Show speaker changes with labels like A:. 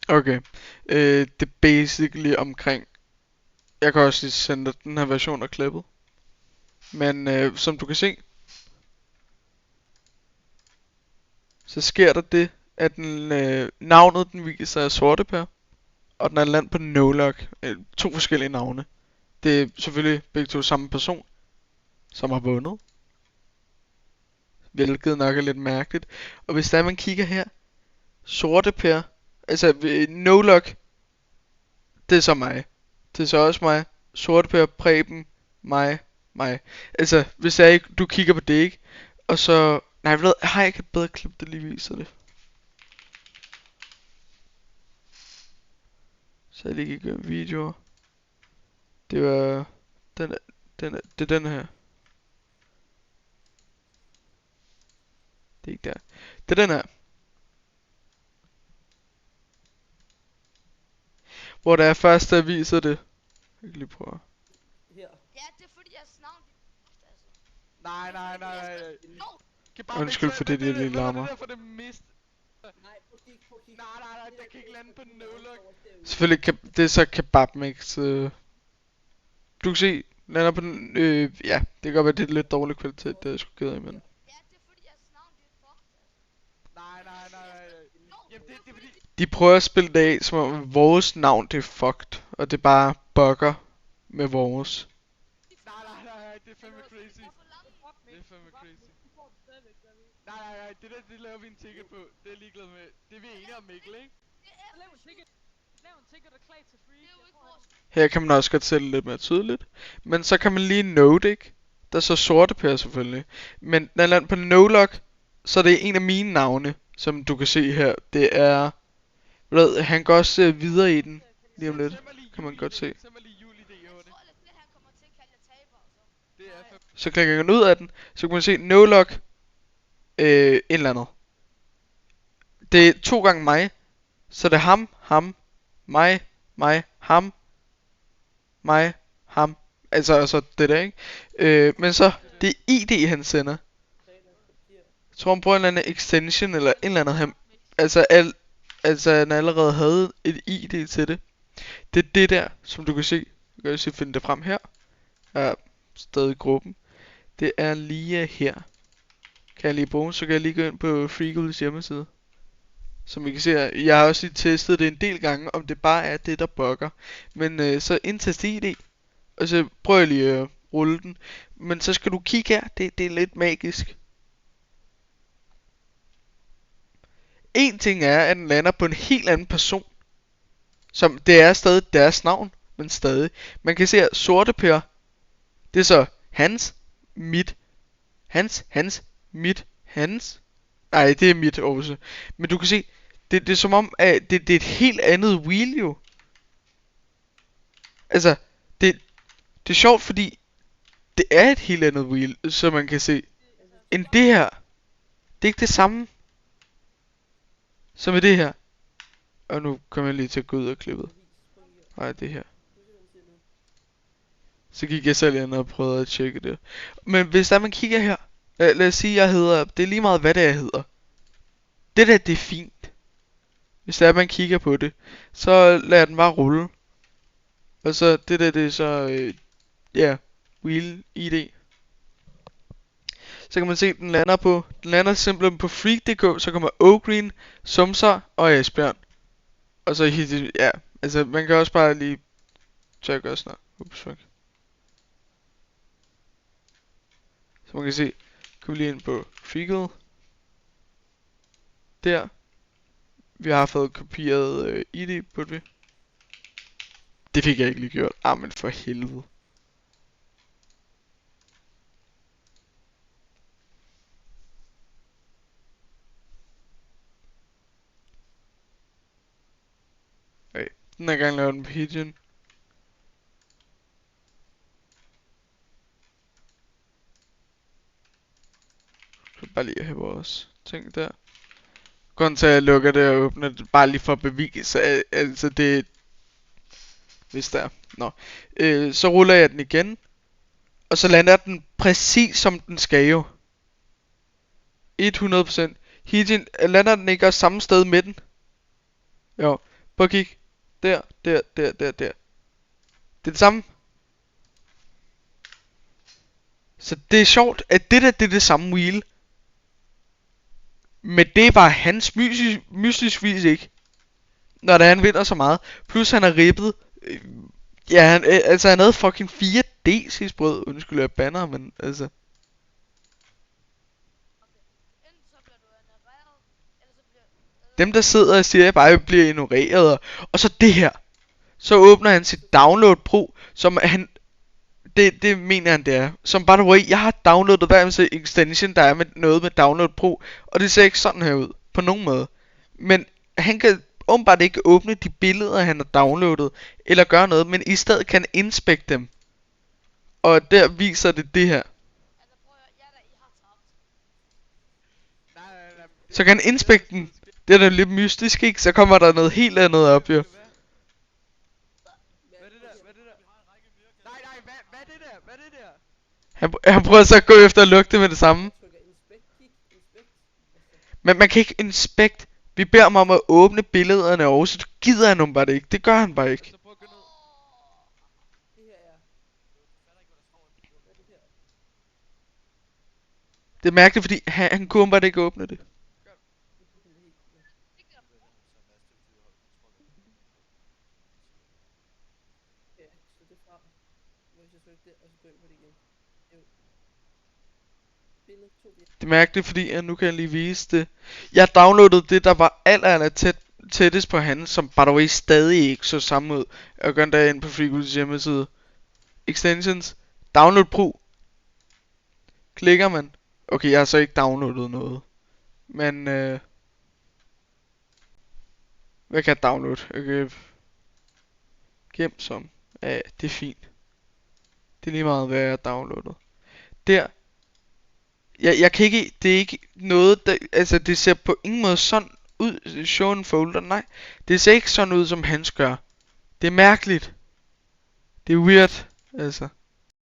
A: Okay. Det er basically omkring... Jeg kan også lige sende dig den her version af klippet. Men som du kan se, så sker der det, at navnet den viser er Sorteper, og den er landet på NoLock. To forskellige navne. Det er selvfølgelig begge to samme person, som har vundet. Hvilket nok er lidt mærkeligt. Og hvis der man kigger her, Sorteper, altså NoLock, det er så mig. Det er så også mig. Sorteper, Preben, mig. Altså, hvis der ikke, du kigger på det, ikke? Og så... Nej, jeg ved, har jeg ikke et bedre klip, der lige viser det? Så jeg lige gik igennem videoer. Det var... Det er den her. Det er ikke der. Det er den her. Hvor der er først, der viser det. Jeg kan lige prøve.
B: Her.
C: Ja, det er fordi jeres navn det er altså.
A: Nej. Undskyld for det, de lige larmer.
B: Nej, prøv at kigge.
A: Nej, jeg kan ikke lande på NoLock. Selvfølgelig kan det er så Kebabmix. Du kan se, lander på den. Ja, det kan godt være, det er lidt dårlig kvalitet, det er sgu ked af, men...
C: Ja, det er fordi jeres navn det er fucked altså.
A: Nej. Jamen, det er fordi... De prøver at spille det af, som om vores navn det er fucked, og det bare bugger med vores. Nej, det er fandme crazy. Det er fandme crazy. Nej, det laver vi en ticket på. Det er jeg ligeglad med. Det er vi enige om, Mikkel, ikke?
D: Lav en ticket og klag til free.
C: Det er jo ikke vores.
A: Her kan man også godt sætte lidt mere tydeligt. Men så kan man lige note, ikke? Der er så Sorteper selvfølgelig. Men når jeg på NoLock, så er det en af mine navne, som du kan se her. Det er... Ved, han går også videre i den. Lige om lidt, kan man godt se.
C: Jeg tror lidt det han kommer til at kalde jer taber og så.
A: Så klikker jeg ud af den, så kan man se NoLock et eller andet. Det er 2 gange mig. Så det er ham, mig, ham, mig, ham. Altså det der, ikke? Men så, det er ID han sender. Jeg tror han bruger en eller anden extension eller en eller anden. Altså han allerede havde et ID til det. Det er det der, som du kan se. Jeg kan også finde det frem her. Jeg er stadig i gruppen. Det er lige her. Kan jeg lige bruge, så kan jeg lige gå ind på Freakles hjemmeside. Som I kan se, jeg har også lige testet det en del gange, om det bare er det, der bugger. Men så indtast ID, og så prøver jeg lige at rulle den. Men så skal du kigge her, det er lidt magisk. En ting er, at den lander på en helt anden person. Som det er stadig deres navn, men stadig. Man kan se her, Sorteper, det er så hans, mit, hans, mit, hans. Nej, det er mit også. Men du kan se, det er som om, at det er et helt andet wheel jo. Altså, det er sjovt, fordi det er et helt andet wheel, som man kan se. End det her. Det er ikke det samme. Som i det her. Og nu kommer jeg lige til at gå ud af klippet. Nej, det her. Så gik jeg selv ind og prøvede at tjekke det. Men hvis der man kigger her. Lad os sige, jeg hedder. Det er lige meget, hvad det er, jeg hedder. Det der, det er fint. Hvis der man kigger på det. Så lader den bare rulle. Og så det der, det er så... ja, Wheel ID. Så kan man se, den lander simpelthen på Freak.dk. Så kommer Ogreen, Sumser og Asbjørn. Og så ja, altså man kan også bare lige tjekke også snart. Ups, fuck. Så man kan se, kan vi lige ind på Freakle. Der. Vi har fået kopieret ID, burde vi. Det fik jeg ikke lige gjort. Men for helvede. Okay, den her gang laver den på Pigeon. Så bare lige have vores ting der. Grunden til at jeg lukker det og åbner det, bare lige for at bevise, altså det... Hvis der er. Nå. Så ruller jeg den igen. Og så lander den præcis som den skal jo. 100%. Heatin, lander den ikke også samme sted med den? Jo. Prøv at kigge. Der. Det er det samme. Så det er sjovt, at det er det samme wheel. Men det var hans mystisk ikke. Når han vinder så meget. Plus han har rippet. Ja, han havde fucking 4 D's brød. Undskyld, jeg banner, men altså.
C: Enten så bliver du ignoreret, eller så bliver...
A: Dem der sidder og siger, at bare bliver ignoreret. Og så det her. Så åbner han sit Download Pro, som han... Det mener han det er. Som by the way, jeg har downloadet hver eneste extension, der er med noget med Download Pro. Og det ser ikke sådan her ud. På nogen måde. Men han kan åbenbart ikke åbne de billeder, han har downloadet. Eller gøre noget. Men i stedet kan han inspekte dem. Og der viser det her.
C: Altså prøv at høre, jeg der, I har tabt.
B: Nej.
A: Så kan han inspekte den. Det er da lidt mystisk, ikke? Så kommer der noget helt andet op, jo.
B: Hvad er det der? Nej, hvad er det der? Hvad er det der?
A: Han prøver så at gå efter og lugte med det samme.
B: Trykker inspect, kig, inspect.
A: Men man kan ikke inspect. Vi beder ham om at åbne billederne også, så gider han bare det ikke. Det gør han bare ikke.
B: Så prøv at gå ned. Det her er... Hvad er det her?
A: Det er mærkeligt, fordi han kunne bare ikke åbne det.
C: Det gør.
B: Ja, så det fra. Hvis jeg trykker der, og så går ind på det igen. Billede 2.
A: Det er mærkeligt, fordi nu kan jeg lige vise det. Jeg downloadede det, der var aller tættest på han, som by the way stadig ikke så samme ud. Jeg går endda ind på Freegoodies hjemmeside. Extensions. Download Pro. Klikker man. Okay, jeg har så ikke downloadet noget. Men hvad kan jeg downloade? Okay. Gem som. Ja, det er fint. Det er lige meget, hvad jeg har downloadet. Der. Jeg kan ikke, det er ikke noget, der, altså det ser på ingen måde sådan ud, show en folder, nej. Det ser ikke sådan ud, som hans gør. Det er mærkeligt. Det er weird, altså.